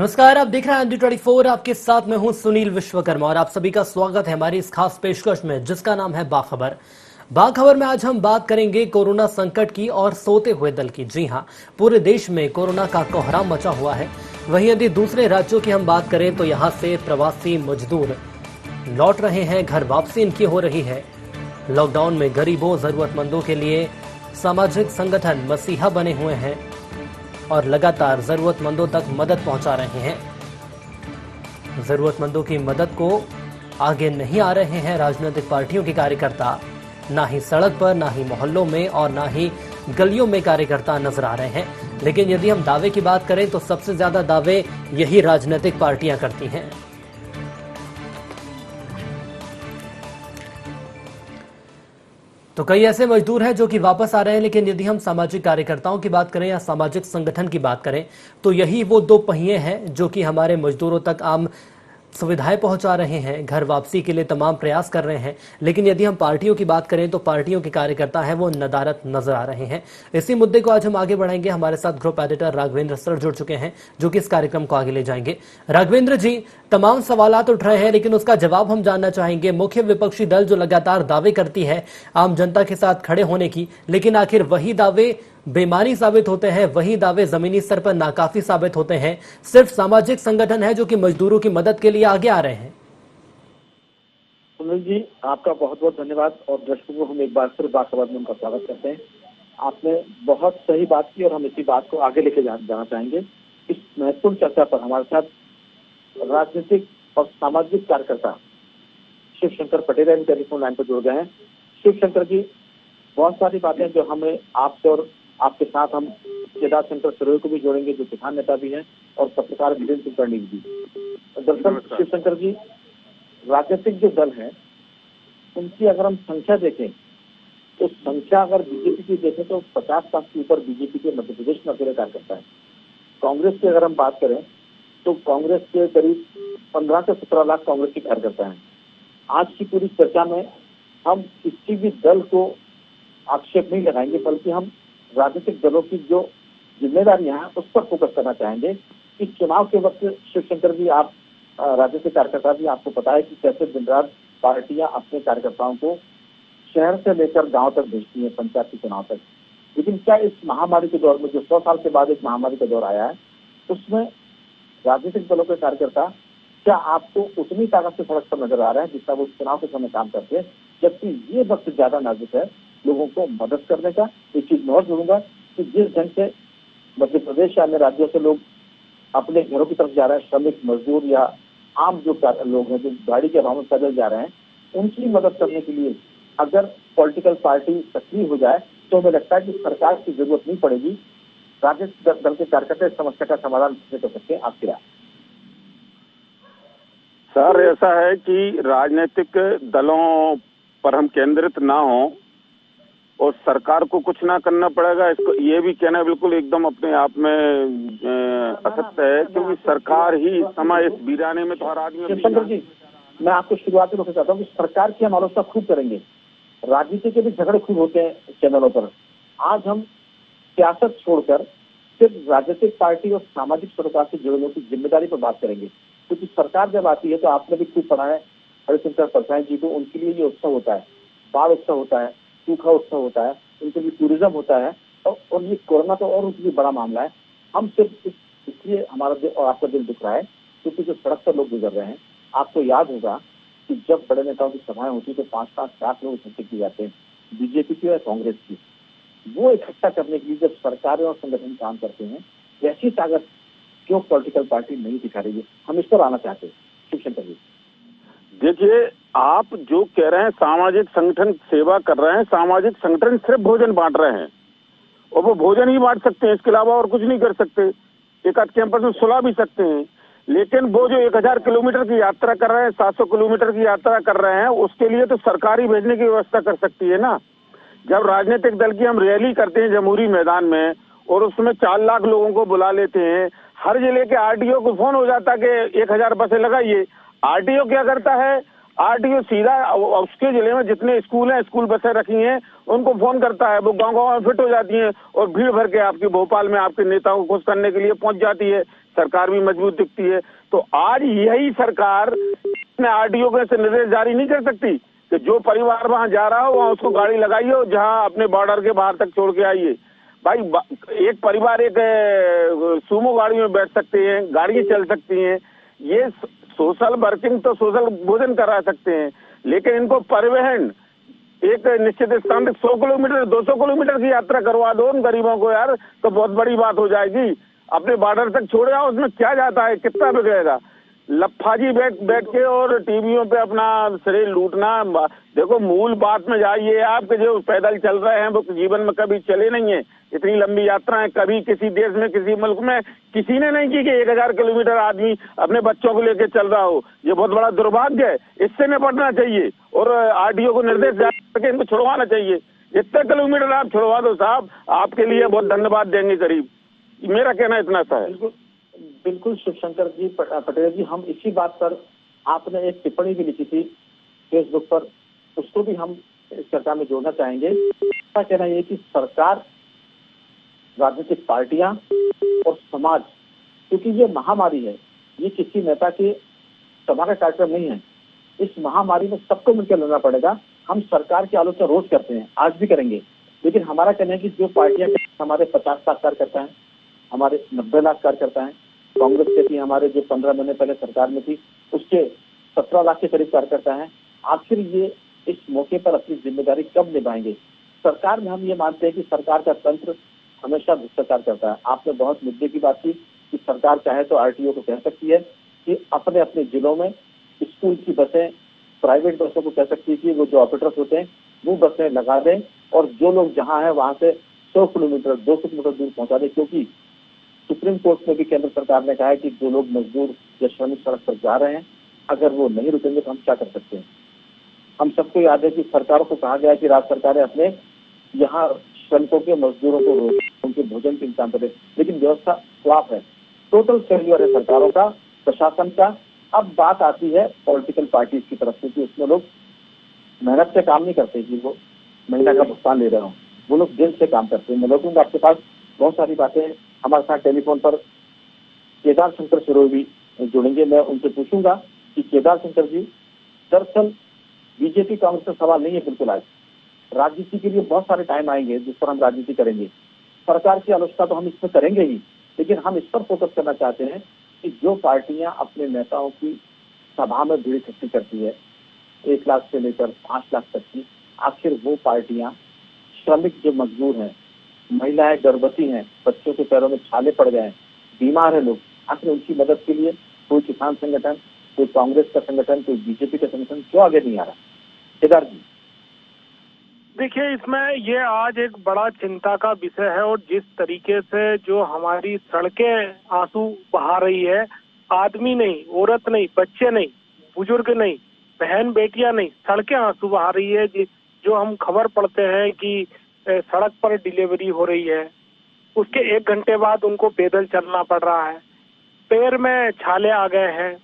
नमस्कार, आप देख रहे हैं ND24। आपके साथ मैं हूं सुनील विश्वकर्मा और आप सभी का स्वागत है हमारी इस खास पेशकश में जिसका नाम है बाखबर। बाखबर में आज हम बात करेंगे कोरोना संकट की और सोते हुए दल की। जी हां, पूरे देश में कोरोना का कोहराम मचा हुआ है। वहीं यदि दूसरे राज्यों की हम बात करें तो यहां से प्रवासी मजदूर लौट रहे हैं, घर वापसी इनकी हो रही है। लॉकडाउन में गरीबों, जरूरतमंदों के लिए सामाजिक संगठन मसीहा बने हुए हैं और लगातार जरूरतमंदों तक मदद पहुंचा रहे हैं। जरूरतमंदों की मदद को आगे नहीं आ रहे हैं राजनीतिक पार्टियों के कार्यकर्ता। ना ही सड़क पर, ना ही मोहल्लों में और ना ही गलियों में कार्यकर्ता नजर आ रहे हैं। लेकिन यदि हम दावे की बात करें तो सबसे ज्यादा दावे यही राजनीतिक पार्टियां करती हैं। तो कई ऐसे मजदूर हैं जो कि वापस आ रहे हैं, लेकिन यदि हम सामाजिक कार्यकर्ताओं की बात करें या सामाजिक संगठन की बात करें तो यही वो दो पहिए हैं जो कि हमारे मजदूरों तक आम सुविधाएं पहुंचा रहे हैं, घर वापसी के लिए तमाम प्रयास कर रहे हैं। लेकिन यदि हम पार्टियों की बात करें तो पार्टियों के कार्यकर्ता हैं वो नदारद नजर आ रहे हैं। इसी मुद्दे को आज हम आगे बढ़ाएंगे। हमारे साथ ग्रुप एडिटर राघवेंद्र सर जुड़ चुके हैं जो कि इस कार्यक्रम को आगे ले जाएंगे। राघवेंद्र जी, तमाम सवालात उठ रहे हैं लेकिन उसका जवाब हम जानना चाहेंगे। मुख्य विपक्षी दल जो लगातार दावे करती है आम जनता के साथ खड़े होने की, लेकिन आखिर वही दावे बेमानी साबित होते हैं, वही दावे जमीनी स्तर पर नाकाफी साबित होते हैं। सिर्फ सामाजिक संगठन है जो कि मजदूरों की मदद के लिए आगे आ रहे हैं। सुनील जी, आपका बहुत बहुत धन्यवाद और दर्शकों को हम एक बार फिर बाखबर में उनका स्वागत करते हैं। आपने बहुत सही बात की और हम इसी बात को आगे लेके जाना चाहेंगे। इस महत्वपूर्ण चर्चा पर हमारे साथ राजनीतिक और सामाजिक कार्यकर्ता शिव शंकर पटेल टेलीफोन लाइन पर जुड़ गए हैं। शिव शंकर जी, बहुत सारी बातें जो हमें आपसे और आपके साथ हम केदार शंकर सरोय को भी जोड़ेंगे जो किसान नेता भी हैं और पत्रकार वीरेंद्र सिंह कर्णी भी। दरअसल शिव शंकर जी, राजनीतिक जो दल है उनकी अगर हम संख्या देखें तो संख्या अगर बीजेपी की देखें तो 50 लाख के ऊपर बीजेपी के मध्य प्रदेश में अकेले कार्यकर्ता है। कांग्रेस की अगर हम बात करें तो कांग्रेस के करीब 15 से 17 लाख कांग्रेस के कार्यकर्ता हैं। आज की पूरी चर्चा में हम किसी भी दल को आक्षेप नहीं लगाएंगे, बल्कि हम राजनीतिक दलों की जो जिम्मेदारियां हैं उस पर फोकस करना चाहेंगे। इस चुनाव के वक्त शिव शंकर जी, आप राजनीतिक कार्यकर्ता भी, आपको पता है कि कैसे दिन रात पार्टियां अपने कार्यकर्ताओं को शहर से लेकर गांव तक भेजती है, पंचायत के चुनाव तक। लेकिन क्या इस महामारी के दौर में, जो 100 साल के बाद एक महामारी का दौर आया है, उसमें राजनीतिक दलों के कार्यकर्ता क्या आपको उतनी ताकत से सड़क पर नजर आ रहे हैं जितना वो चुनाव के समय काम करते हैं? जबकि ये वक्त ज्यादा नाजुक है लोगों को मदद करने का। एक चीज मैं और जोड़ूंगा कि जिस ढंग से मध्य प्रदेश या अन्य राज्यों से लोग अपने घरों की तरफ जा रहे हैं, श्रमिक मजदूर या आम जो लोग हैं जो गाड़ी के अभाव में पैदल जा रहे हैं, उनकी मदद करने के लिए अगर पॉलिटिकल पार्टी सक्रिय हो जाए तो हमें लगता है कि सरकार की जरूरत नहीं पड़ेगी। राजनीतिक दल के कार्यकर्ता इस समस्या का समाधान कर सकते हैं। आपकी राय? सर, ऐसा है कि राजनीतिक दलों पर हम केंद्रित ना हो और सरकार को कुछ ना करना पड़ेगा, इसको ये भी कहना बिल्कुल एकदम अपने आप में असत्य है, क्योंकि सरकार ही इस समय इस वीराने में तो हर आदमी। शंकर जी, मैं आपको शुरुआत में चाहता हूँ कि सरकार की हम आलोचना खूब करेंगे, राजनीति के भी झगड़े खूब होते हैं चैनलों पर। आज हम सियासत छोड़कर सिर्फ राजनीतिक पार्टी और सामाजिक सरोकार से जुड़े लोगों की जिम्मेदारी पर बात करेंगे, क्योंकि सरकार जब आती है तो आपने भी खूब पढ़ा है हरिशंकर परसाई जी को, उनके लिए ये उत्सव होता है, बाढ़ उत्सव होता है, सूखा उत्सव होता है, उनके लिए टूरिज्म होता है और ये कोरोना तो और उनके लिए बड़ा मामला है। हम सिर्फ इसलिए हमारा दिल और आपका दिल दुख रहा है क्योंकि जो सड़क पर लोग गुजर रहे हैं, आपको याद होगा कि जब बड़े नेताओं की सभाएं होती तो 5-5 लाख लोग इकट्ठे किए जाते हैं, बीजेपी की और कांग्रेस की। वो इकट्ठा करने के लिए जब सरकारें और संगठन काम करते हैं, वैसी ताकत क्यों पॉलिटिकल पार्टी नहीं दिखा रही है? हम इस पर आना चाहते हैं। शिव शंकर जी, देखिए, आप जो कह रहे हैं सामाजिक संगठन सेवा कर रहे हैं, सामाजिक संगठन सिर्फ भोजन बांट रहे हैं और वो भोजन ही बांट सकते हैं, इसके अलावा और कुछ नहीं कर सकते। एक आध कैंपस में सुला भी सकते हैं, लेकिन वो जो 1000 किलोमीटर की यात्रा कर रहे हैं, 700 किलोमीटर की यात्रा कर रहे हैं, उसके लिए तो सरकार ही भेजने की व्यवस्था कर सकती है ना। जब राजनीतिक दल की हम रैली करते हैं जमहूरी मैदान में और उसमें 4 लाख लोगों को बुला लेते हैं, हर जिले के आरटीओ को फोन हो जाता है कि 1000 बसें लगाइए। आरटीओ क्या करता है? आरटीओ सीधा उसके जिले में जितने स्कूल हैं, स्कूल बसें रखी हैं, उनको फोन करता है, वो गांव गांव में फिट हो जाती हैं और भीड़ भर के आपकी भोपाल में आपके नेताओं को खुश करने के लिए पहुंच जाती है। सरकार भी मजबूत दिखती है। तो आज यही सरकार आरटीओ को ऐसे निर्देश जारी नहीं कर सकती कि जो परिवार वहां जा रहा हो वहां उसको गाड़ी लगाइए और जहां अपने बॉर्डर के बाहर तक छोड़ के आइए। भाई एक परिवार एक सूमो गाड़ी में बैठ सकते हैं, गाड़ी चल सकती हैं, ये सोशल वर्किंग तो सोशल भोजन करा सकते हैं, लेकिन इनको परिवहन एक निश्चित स्थान तक 100 किलोमीटर 200 किलोमीटर की यात्रा करवा दो उन गरीबों को यार, तो बहुत बड़ी बात हो जाएगी। अपने बॉर्डर तक छोड़े आओ, उसमें क्या जाता है, कितना बिगड़ेगा। लफाजी बैठ के और टीवियों पे अपना शरीर लूटना। देखो मूल बात में जाइए, आपके जो पैदल चल रहे हैं वो जीवन में कभी चले नहीं है। इतनी लंबी यात्राएं कभी किसी देश में किसी मुल्क में किसी ने नहीं की कि 1000 किलोमीटर आदमी अपने बच्चों को लेकर चल रहा हो। ये बहुत बड़ा दुर्भाग्य है, इससे निपटना चाहिए और आरटीओ को निर्देश जारी करके इनको छुड़वाना चाहिए। जितने किलोमीटर आप छुड़वा दो साहब, आपके लिए बहुत धन्यवाद देंगे करीब। मेरा कहना इतना सा है। बिल्कुल शिवशंकर जी पटेल जी, हम इसी बात पर आपने एक टिप्पणी भी लिखी थी फेसबुक पर, उसको भी हम इस चर्चा में जोड़ना चाहेंगे। ऐसा कहना ये कि सरकार, राजनीतिक पार्टियां और समाज, क्योंकि ये महामारी है, ये किसी नेता के सभा का कार्यक्रम नहीं है। इस महामारी में सबको मिलकर लड़ना पड़ेगा। हम सरकार की आलोचना रोज करते हैं, आज भी करेंगे, लेकिन हमारा कहना है कि जो पार्टियां हमारे 50 लाख कार्यकर्ता हैं, हमारे 90 लाख कार्यकर्ता हैं, कांग्रेस के थी हमारे जो 15 महीने पहले सरकार में थी उसके 17 लाख के करीब कार्यकर्ता हैं, आखिर ये इस मौके पर अपनी जिम्मेदारी कब निभाएंगे। सरकार में हम ये मानते हैं कि सरकार का तंत्र हमेशा भ्रष्टाचार करता है। आपने बहुत मुद्दे की बात की कि सरकार चाहे तो आरटीओ को कह सकती है कि अपने अपने जिलों में स्कूल की बसें, प्राइवेट बसों को कह सकती है कि वो जो ऑपरेटर्स होते हैं वो बसें लगा दें और जो लोग जहाँ है वहां से 100 किलोमीटर 200 किलोमीटर दूर पहुंचा दें, क्योंकि सुप्रीम कोर्ट में भी केंद्र सरकार ने कहा है कि जो लोग मजदूर या श्रमिक सड़क पर जा रहे हैं, अगर वो नहीं रुकेंगे तो हम क्या कर सकते हैं। हम सबको याद है कि सरकारों को कहा गया है कि राज्य सरकारें अपने यहाँ श्रमिकों के, मजदूरों को उनके भोजन के इंतजाम करें, लेकिन व्यवस्था फ्लॉप है, टोटल फेल्यूर है सरकारों का, प्रशासन का। अब बात आती है पॉलिटिकल पार्टीज की तरफ से कि उसमें लोग मेहनत से काम नहीं करते कि वो महीना का भुगतान ले रहे हो, वो लोग दिल से काम करते हैं। मैं लोगों को आपके पास बहुत सारी बातें हमारे साथ टेलीफोन पर केदार शंकर सिरोही भी जुड़ेंगे। मैं उनसे पूछूंगा कि केदार शंकर जी, दरअसल बीजेपी कांग्रेस का सवाल नहीं है बिल्कुल। आज राजनीति के लिए बहुत सारे टाइम आएंगे जिस पर हम राजनीति करेंगे, सरकार की आलोचना तो हम इसमें करेंगे ही, लेकिन हम इस पर फोकस करना चाहते हैं कि जो पार्टियां अपने नेताओं की सभा में भीड़ इकट्ठी करती है 1 लाख से लेकर 5 लाख तक की, आखिर वो पार्टियां श्रमिक जो मजदूर हैं, महिलाएं गर्भवती हैं, बच्चों के पैरों में छाले पड़ गए हैं, बीमार है लोग, आखिर उनकी मदद के लिए कोई किसान संगठन, कोई कांग्रेस का संगठन, कोई बीजेपी का संगठन क्यों आगे नहीं आ रहा। केदार जी, देखिए, इसमें ये आज एक बड़ा चिंता का विषय है और जिस तरीके से जो हमारी सड़कें आंसू बहा रही है, आदमी नहीं, औरत नहीं, बच्चे नहीं, बुजुर्ग नहीं, बहन बेटियां नहीं, सड़कें आंसू बहा रही है। जो हम खबर पढ़ते हैं कि सड़क पर डिलीवरी हो रही है, उसके 1 घंटे बाद उनको पैदल चलना पड़ रहा है, पैर में छाले आ गए हैं,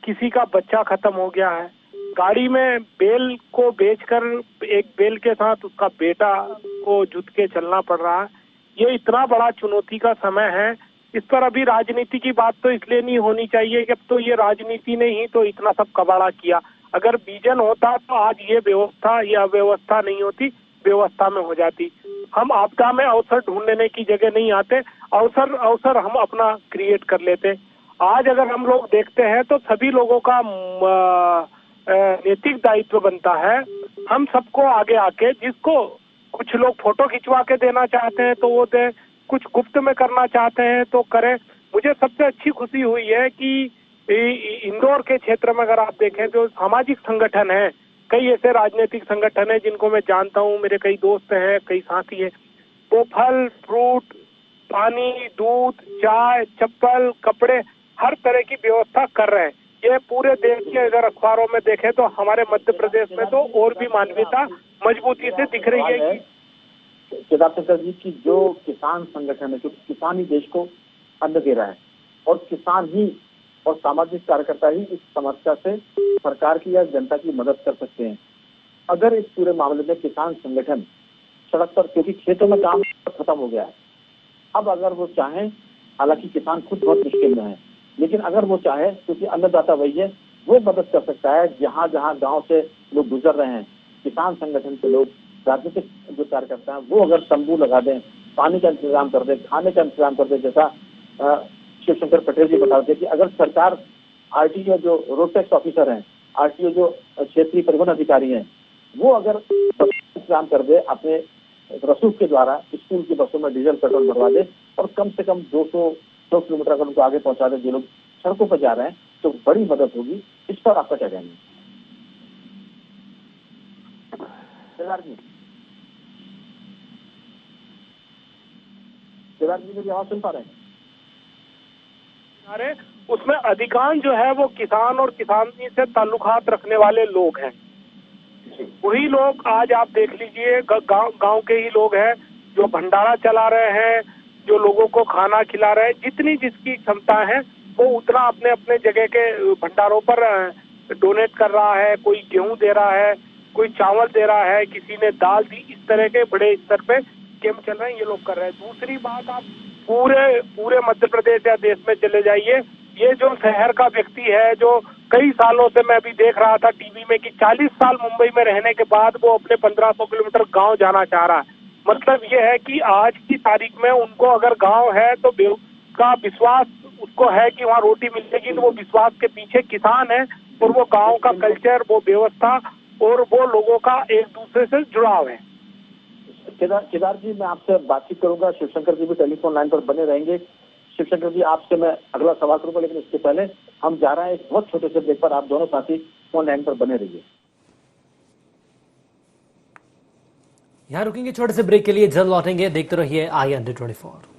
किसी का बच्चा खत्म हो गया है, गाड़ी में बेल को बेचकर एक बेल के साथ उसका बेटा को जुट के चलना पड़ रहा है। ये इतना बड़ा चुनौती का समय है। इस पर अभी राजनीति की बात तो इसलिए नहीं होनी चाहिए कि अब तो ये राजनीति ने ही तो इतना सब कबाड़ा किया। अगर विजन होता तो आज ये व्यवस्था या अव्यवस्था नहीं होती, व्यवस्था में हो जाती। हम आपदा में अवसर ढूंढने की जगह नहीं आते, अवसर हम अपना क्रिएट कर लेते। आज अगर हम लोग देखते हैं तो सभी लोगों का नैतिक दायित्व बनता है हम सबको आगे आके, जिसको कुछ लोग फोटो खिंचवा के देना चाहते हैं तो वो दे, कुछ गुप्त में करना चाहते हैं तो करें। मुझे सबसे अच्छी खुशी हुई है कि इंदौर के क्षेत्र में अगर आप देखें तो सामाजिक संगठन है, कई ऐसे राजनीतिक संगठन है जिनको मैं जानता हूँ, मेरे कई दोस्त हैं, कई साथी हैं, वो फल फ्रूट, पानी, दूध, चाय, चप्पल, कपड़े, हर तरह की व्यवस्था कर रहे हैं। ये पूरे देश के अगर अखबारों में देखें तो हमारे मध्य प्रदेश में तो और भी मानवीयता मजबूती से दिख रही है कि केदार शंकर जी की जो किसान संगठन है, क्योंकि किसान ही देश को अन्न दे रहा है और किसान ही और सामाजिक कार्यकर्ता ही इस समस्या से सरकार की या जनता की मदद कर सकते हैं। अगर इस पूरे मामले में किसान संगठन सड़क पर, क्योंकि खेतों में काम खत्म हो गया है, अब अगर वो चाहें, हालांकि किसान खुद बहुत मुश्किल में है, लेकिन अगर वो चाहे, क्योंकि अन्नदाता वही है, वो मदद कर सकता है। जहाँ जहाँ गांव से लोग गुजर रहे हैं, किसान संगठन के लोग, राजनीतिक जो कार्यकर्ता हैं, वो अगर तंबू लगा दें, पानी का इंतजाम कर दे, खाने का इंतजाम कर दे, जैसा शिवशंकर पटेल जी बता रहे थे कि अगर सरकार, आरटीओ जो रोड टैक्स ऑफिसर हैं, आरटीओ जो क्षेत्रीय परिवहन अधिकारी हैं, वो अगर इंतजाम कर दे, अपने रसूख के द्वारा स्कूल की बसों में डीजल पेट्रोल भरवा दे और कम से कम 200 किलोमीटर अगर उनको आगे पहुंचा दे जो लोग सड़कों पर जा रहे हैं, तो बड़ी मदद होगी। इस पर आपका क्या कहना है? केदार जी मेरी आवाज सुन पा रहे हैं? अरे उसमें अधिकांश जो है वो किसान और किसानी से ताल्लुकात रखने वाले लोग हैं। वही लोग आज आप देख लीजिए, गांव के ही लोग हैं जो भंडारा चला रहे हैं, जो लोगों को खाना खिला रहे हैं। जितनी जिसकी क्षमता है वो उतना अपने अपने जगह के भंडारों पर डोनेट कर रहा है। कोई गेहूं दे रहा है, कोई चावल दे रहा है, किसी ने दाल दी। इस तरह के बड़े स्तर पे कैंप चल रहे हैं, ये लोग कर रहे हैं। दूसरी बात, आप पूरे मध्य प्रदेश या देश में चले जाइए, ये जो शहर का व्यक्ति है, जो कई सालों से मैं भी देख रहा था टीवी में कि 40 साल मुंबई में रहने के बाद वो अपने 1500 किलोमीटर गांव जाना चाह रहा है। मतलब ये है कि आज की तारीख में उनको अगर गांव है तो का विश्वास उसको है कि वहाँ रोटी मिलेगी, तो वो विश्वास के पीछे किसान है और वो गांव का कल्चर, वो व्यवस्था और वो लोगों का एक दूसरे से जुड़ाव है। केदार जी, मैं आपसे बातचीत करूंगा, शिवशंकर जी भी टेलीफोन लाइन पर बने रहेंगे। शिवशंकर जी, आपसे मैं अगला सवाल करूंगा, लेकिन इसके पहले हम जा रहे हैं एक बहुत छोटे से ब्रेक पर। आप दोनों साथी फोन लाइन पर बने रहिए। यहाँ रुकेंगे छोटे से ब्रेक के लिए, जल्द लौटेंगे। देखते रहिए आई अंडर 24।